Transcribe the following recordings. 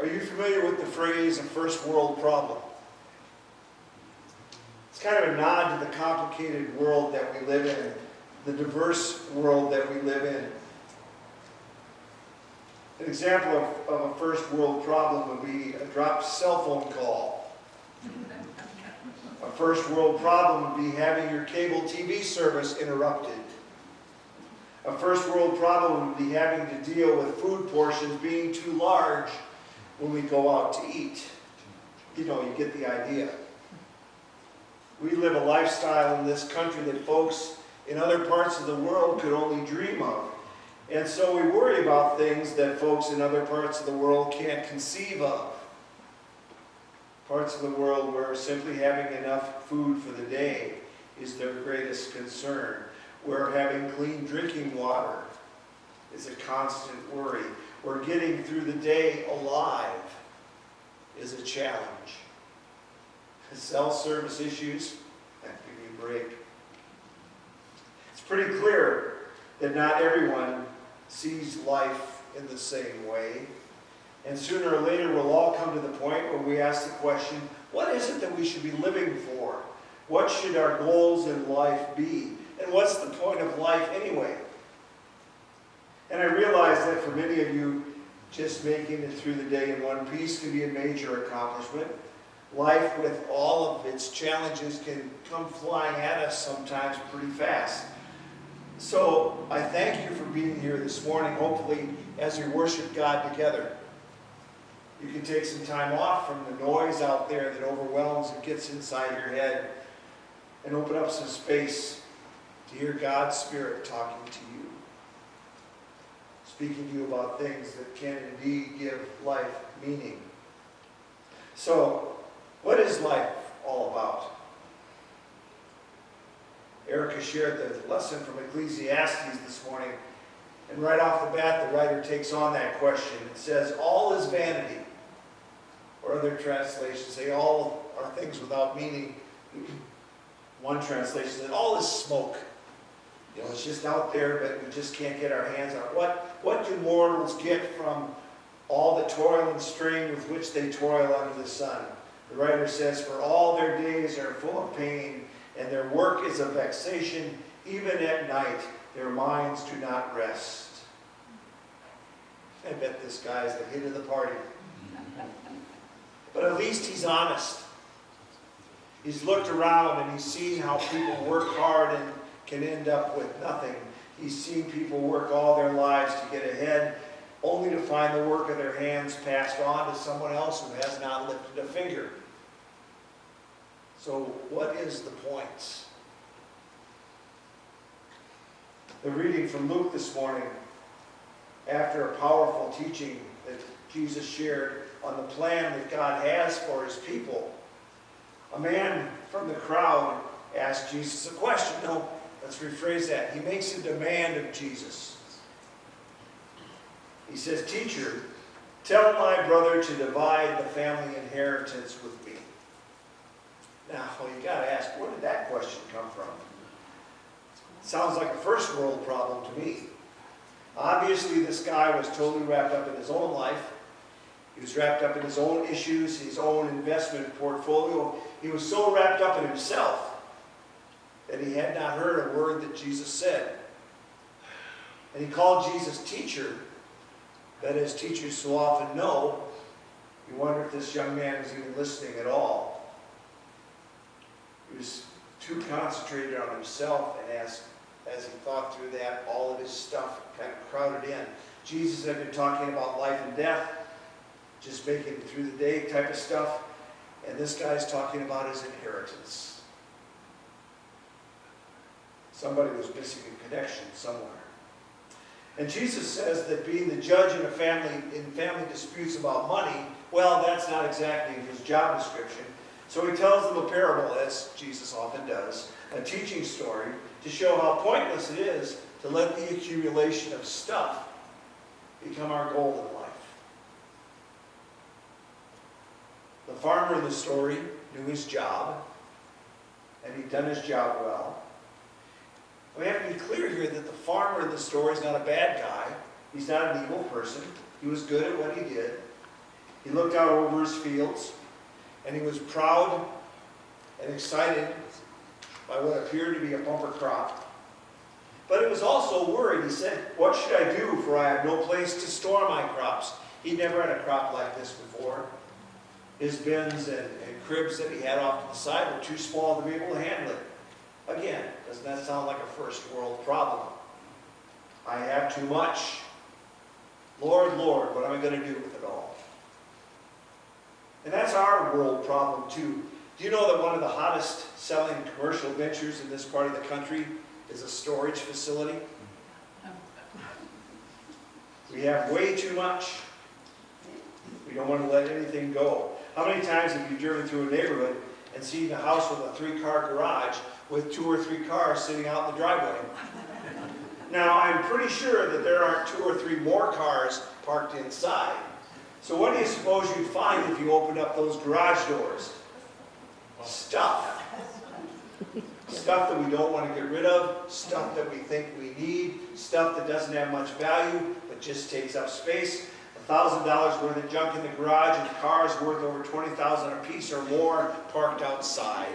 Are you familiar with the phrase, a first world problem? It's kind of a nod to the complicated world that we live in, the diverse world that we live in. An example of a first world problem would be a dropped cell phone call. A first world problem would be having your cable TV service interrupted. A first world problem would be having to deal with food portions being too large when we go out to eat. You know, you get the idea. We live a lifestyle in this country that folks in other parts of the world could only dream of. And so we worry about things that folks in other parts of the world can't conceive of. Parts of the world where simply having enough food for the day is their greatest concern. Where having clean drinking water is a constant worry. Where getting through the day alive is a challenge. Cell service issues, that give you a break. It's pretty clear that not everyone sees life in the same way. And sooner or later we'll all come to the point where we ask the question, what is it that we should be living for? What should our goals in life be? And what's the point of life anyway? And I realize that for many of you, just making it through the day in one piece can be a major accomplishment. Life with all of its challenges can come flying at us sometimes pretty fast. So I thank you for being here this morning. Hopefully, as we worship God together, you can take some time off from the noise out there that overwhelms and gets inside your head and open up some space to hear God's Spirit talking to you, speaking to you about things that can indeed give life meaning. So, what is life all about? Erica shared the lesson from Ecclesiastes this morning, and right off the bat the writer takes on that question. It says, all is vanity. Or other translations say, all are things without meaning. One translation says, all is smoke. You know, it's just out there, but we just can't get our hands on it. What do mortals get from all the toil and strain with which they toil under the sun? The writer says, for all their days are full of pain, and their work is a vexation. Even at night, their minds do not rest. I bet this guy's the hit of the party. But at least he's honest. He's looked around and he's seen how people work hard and can end up with nothing. He's seen people work all their lives to get ahead, only to find the work of their hands passed on to someone else who has not lifted a finger. So what is the point? The reading from Luke this morning, after a powerful teaching that Jesus shared on the plan that God has for his people, a man from the crowd asked Jesus a question. No, let's rephrase that. He makes a demand of Jesus. He says, teacher, tell my brother to divide the family inheritance with me. Now, you got to ask, where did that question come from? Sounds like a first world problem to me. Obviously, this guy was totally wrapped up in his own life. He was wrapped up in his own issues, his own investment portfolio. He was so wrapped up in himself that he had not heard a word that Jesus said. And he called Jesus teacher. That as teachers so often know, you wonder if this young man was even listening at all. He was too concentrated on himself, and as he thought through that, all of his stuff kind of crowded in. Jesus had been talking about life and death, just making it through the day type of stuff, and this guy's talking about his inheritance. Somebody was missing a connection somewhere. And Jesus says that being the judge in family disputes about money, well, that's not exactly his job description. So he tells them a parable, as Jesus often does, a teaching story, to show how pointless it is to let the accumulation of stuff become our goal in life. The farmer in the story knew his job, and he'd done his job well. We have to be clear here that the farmer in the story is not a bad guy. He's not an evil person. He was good at what he did. He looked out over his fields, and he was proud and excited by what appeared to be a bumper crop. But he was also worried. He said, "What should I do, for I have no place to store my crops?" He'd never had a crop like this before. His bins and cribs that he had off to the side were too small to be able to handle it. Again, doesn't that sound like a first world problem? I have too much. Lord, Lord, what am I going to do with it all? And that's our world problem too. Do you know that one of the hottest selling commercial ventures in this part of the country is a storage facility? We have way too much. We don't want to let anything go. How many times have you driven through a neighborhood and seen a house with a 3-car garage with 2 or 3 cars sitting out in the driveway? Now, I'm pretty sure that there aren't 2 or 3 more cars parked inside. So what do you suppose you'd find if you opened up those garage doors? Stuff. Stuff that we don't want to get rid of, stuff that we think we need, stuff that doesn't have much value but just takes up space. $1,000 worth of junk in the garage and cars worth over $20,000 a piece or more parked outside.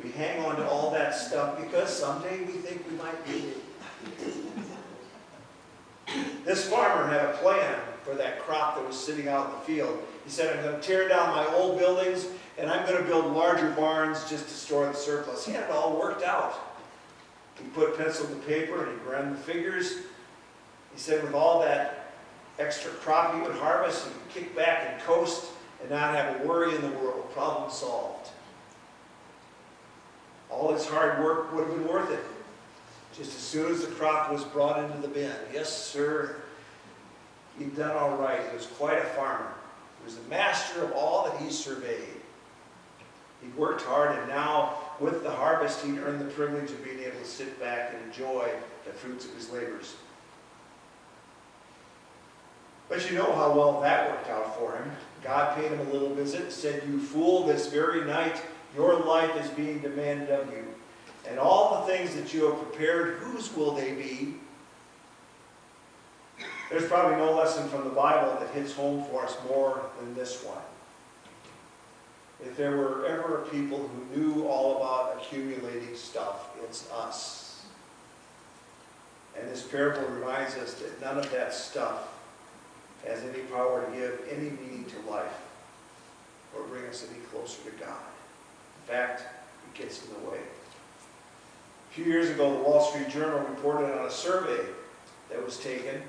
We hang on to all that stuff because someday we think we might need it. This farmer had a plan for that crop that was sitting out in the field. He said, "I'm going to tear down my old buildings and I'm going to build larger barns just to store the surplus." He had it all worked out. He put pencil to paper and he ran the figures. He said with all that extra crop he would harvest, he could kick back and coast and not have a worry in the world. Problem solved. All his hard work would have been worth it just as soon as the crop was brought into the bin. Yes, sir, he'd done all right. He was quite a farmer. He was the master of all that he surveyed. He worked hard, and now, with the harvest, he'd earned the privilege of being able to sit back and enjoy the fruits of his labors. But you know how well that worked out for him. God paid him a little visit and said, "You fool, this very night your life is being demanded of you. And all the things that you have prepared, whose will they be?" There's probably no lesson from the Bible that hits home for us more than this one. If there were ever a people who knew all about accumulating stuff, it's us. And this parable reminds us that none of that stuff has any power to give any meaning to life or bring us any closer to God. In fact, it gets in the way. A few years ago, the Wall Street Journal reported on a survey that was taken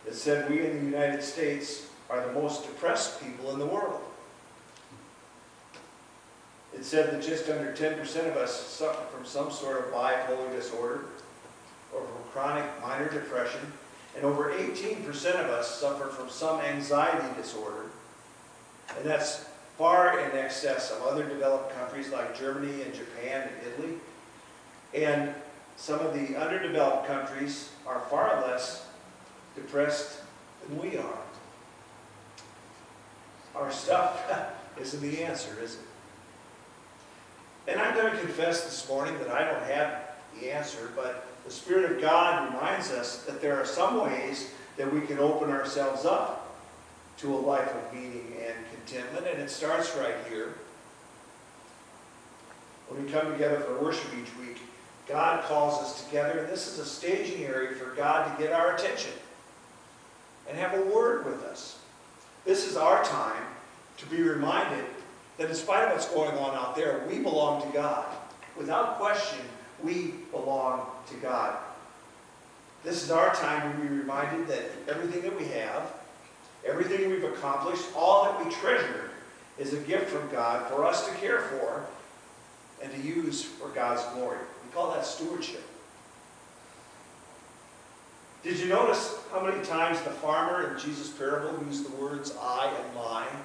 that said we in the United States are the most depressed people in the world. It said that just under 10% of us suffer from some sort of bipolar disorder or from chronic minor depression, and over 18% of us suffer from some anxiety disorder. And that's far in excess of other developed countries like Germany and Japan and Italy. And some of the underdeveloped countries are far less depressed than we are. Our stuff isn't the answer, is it? And I'm going to confess this morning that I don't have the answer, but the Spirit of God reminds us that there are some ways that we can open ourselves up to a life of meaning and contentment, and it starts right here. When we come together for worship each week, God calls us together, and this is a staging area for God to get our attention and have a word with us. This is our time to be reminded that in spite of what's going on out there, we belong to God. Without question, we belong to God. This is our time to be reminded that everything that we have, everything we've accomplished, all that we treasure is a gift from God for us to care for and to use for God's glory. We call that stewardship. Did you notice how many times the farmer in Jesus' parable used the words "I" and "mine"?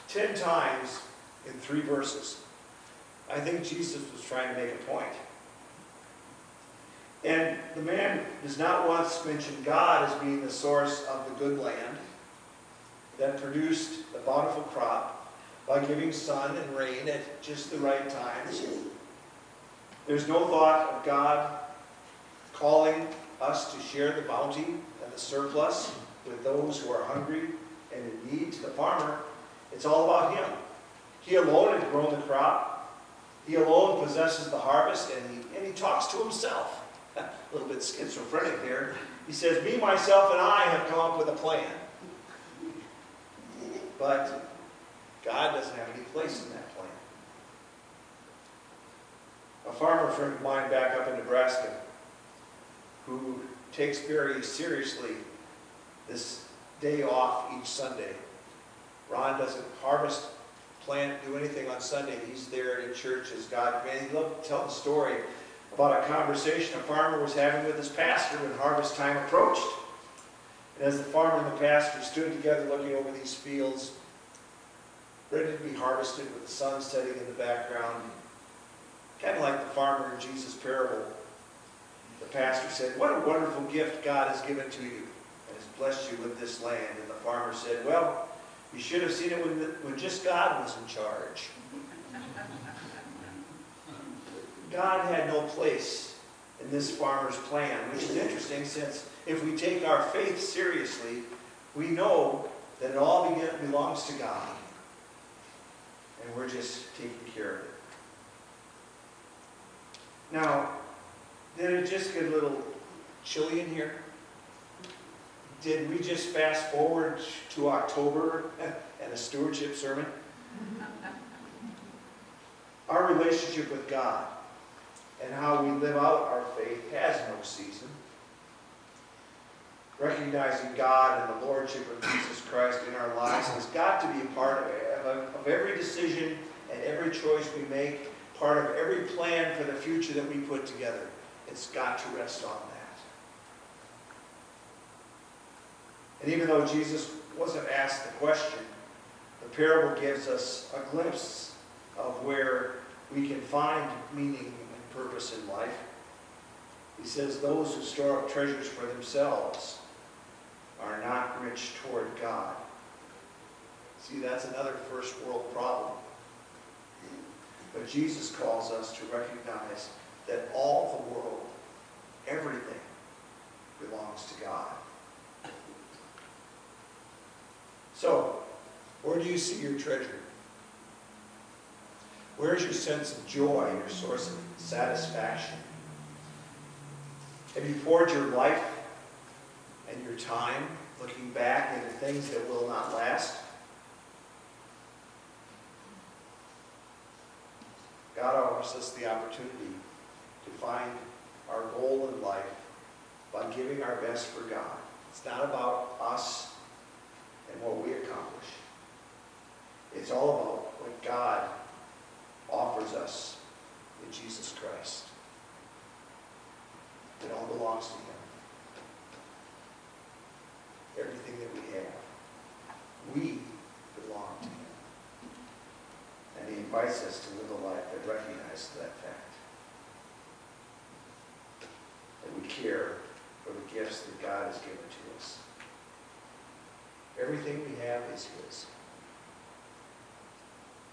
10 times in 3 verses. I think Jesus was trying to make a point. And the man does not once mention God as being the source of the good land that produced the bountiful crop by giving sun and rain at just the right times. There's no thought of God calling us to share the bounty and the surplus with those who are hungry and in need. To the farmer, it's all about him. He alone has grown the crop. He alone possesses the harvest, and he talks to himself. A little bit schizophrenic there. He says, me, myself, and I have come up with a plan. But God doesn't have any place in that plan. A farmer friend of mine back up in Nebraska who takes very seriously this day off each Sunday. Ron doesn't harvest, plant, do anything on Sunday. He's there at church as God commanded. He loved to tell the story about a conversation a farmer was having with his pastor when harvest time approached. And as the farmer and the pastor stood together looking over these fields, ready to be harvested with the sun setting in the background, kind of like the farmer in Jesus' parable, the pastor said, what a wonderful gift God has given to you and has blessed you with this land. And the farmer said, well, you should have seen it when just God was in charge. God had no place in this farmer's plan, which is interesting since if we take our faith seriously, we know that it all belongs to God. And we're just taking care of it. Now, did it just get a little chilly in here? Did we just fast forward to October and a stewardship sermon? Our relationship with God and how we live out our faith has no season. Recognizing God and the Lordship of Jesus Christ in our lives has got to be a part of every decision and every choice we make, part of every plan for the future that we put together. It's got to rest on that. And even though Jesus wasn't asked the question, the parable gives us a glimpse of where we can find meaning and purpose in life. He says, those who store up treasures for themselves are not rich toward God. See, that's another first world problem. But Jesus calls us to recognize that all the world, everything, belongs to God. So, where do you see your treasure? Where's your sense of joy, your source of satisfaction? Have you poured your life and your time looking back into things that will not last? God offers us the opportunity to find our goal in life by giving our best for God. It's not about us and what we accomplish. It's all about what God offers us in Jesus Christ. It all belongs to Him. Everything that we have, we belong to Him. And He invites us to live a life that recognizes that fact. That we care for the gifts that God has given to us. Everything we have is His.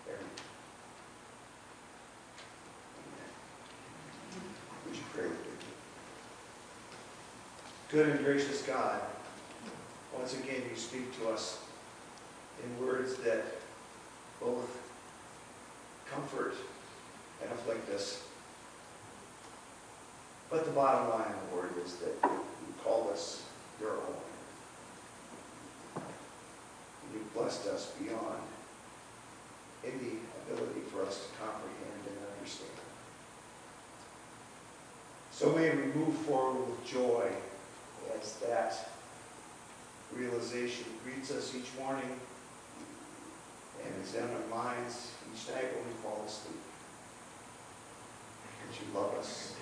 Everything. Amen. Would you pray with me? Good and gracious God, once again you speak to us in words that both comfort and afflict us. But the bottom line, Lord, is that you called us your own. And you've blessed us beyond any ability for us to comprehend and understand. So may we move forward with joy as that realization greets us each morning and is in our minds each night when we fall asleep. Because you love us